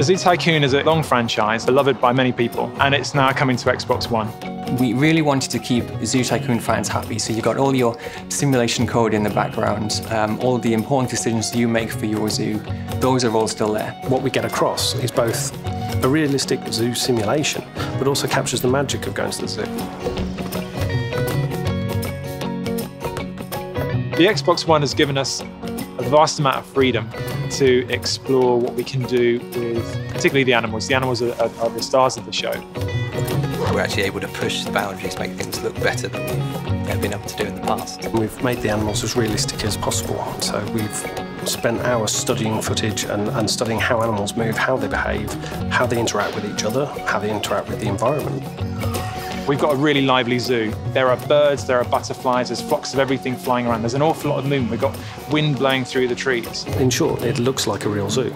Zoo Tycoon is a long franchise, beloved by many people, and it's now coming to Xbox One. We really wanted to keep Zoo Tycoon fans happy, so you got all your simulation code in the background, all the important decisions you make for your zoo, those are all still there. What we get across is both a realistic zoo simulation, but also captures the magic of going to the zoo. The Xbox One has given us a vast amount of freedom to explore what we can do with particularly the animals. The animals are the stars of the show. We're actually able to push the boundaries, make things look better than we've been able to do in the past. We've made the animals as realistic as possible, so we've spent hours studying footage and studying how animals move, how they behave, how they interact with each other, how they interact with the environment. We've got a really lively zoo. There are birds, there are butterflies, there's flocks of everything flying around. There's an awful lot of movement. We've got wind blowing through the trees. In short, it looks like a real zoo.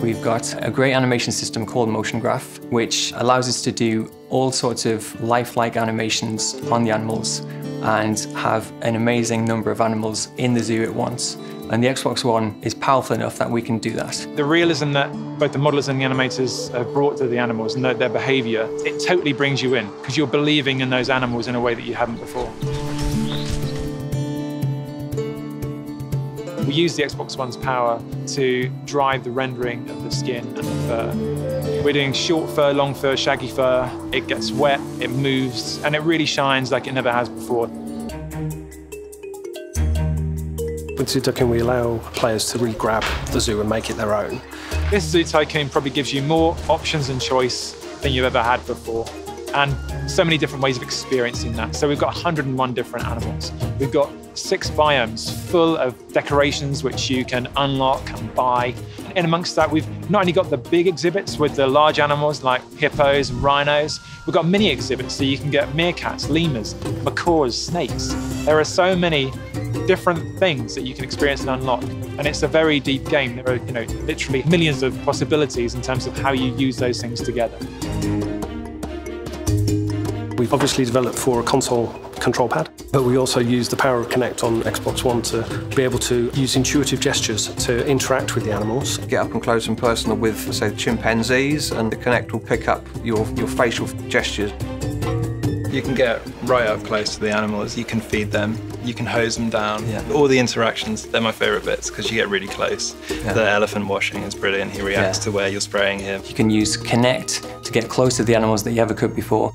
We've got a great animation system called Motion Graph, which allows us to do all sorts of lifelike animations on the animals and have an amazing number of animals in the zoo at once. And the Xbox One is powerful enough that we can do that. The realism that both the modelers and the animators have brought to the animals and their behaviour, it totally brings you in because you're believing in those animals in a way that you haven't before. We use the Xbox One's power to drive the rendering of the skin and the fur. We're doing short fur, long fur, shaggy fur. It gets wet, it moves, and it really shines like it never has before. With Zoo Tycoon, we allow players to really grab the zoo and make it their own. This Zoo Tycoon probably gives you more options and choice than you've ever had before, and so many different ways of experiencing that. So we've got 101 different animals. We've got 6 biomes full of decorations which you can unlock and buy. And amongst that, we've not only got the big exhibits with the large animals like hippos and rhinos, we've got mini exhibits so you can get meerkats, lemurs, macaws, snakes. There are so many different things that you can experience and unlock. And it's a very deep game. There are, literally millions of possibilities in terms of how you use those things together. We've obviously developed for a console control pad, but we also use the power of Kinect on Xbox One to be able to use intuitive gestures to interact with the animals. Get up and close and personal with, say, the chimpanzees, and the Kinect will pick up your facial gestures. You can get right up close to the animals, you can feed them, you can hose them down. Yeah. All the interactions, they're my favourite bits because you get really close. Yeah. The elephant washing is brilliant, he reacts to where you're spraying him. You can use Kinect to get closer to the animals that you ever could before.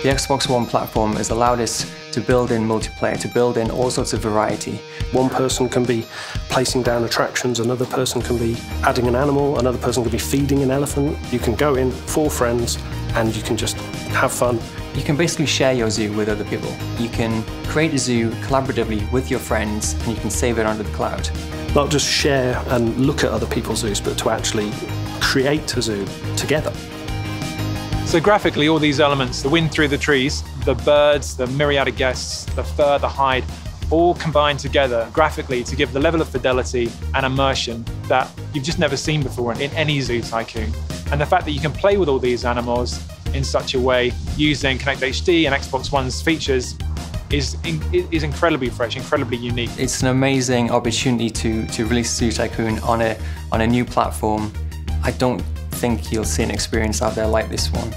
The Xbox One platform has allowed us to build in multiplayer, to build in all sorts of variety. One person can be placing down attractions, another person can be adding an animal, another person can be feeding an elephant. You can go in 4 friends and you can just have fun. You can basically share your zoo with other people. You can create a zoo collaboratively with your friends and you can save it onto the cloud. Not just share and look at other people's zoos, but to actually create a zoo together. So graphically, all these elements, the wind through the trees, the birds, the myriad of guests, the fur, the hide, all combine together graphically to give the level of fidelity and immersion that you've just never seen before in any Zoo Tycoon. And the fact that you can play with all these animals in such a way using Kinect HD and Xbox One's features is incredibly fresh, incredibly unique. It's an amazing opportunity to release Zoo Tycoon on a new platform. I don't think you'll see an experience out there like this one.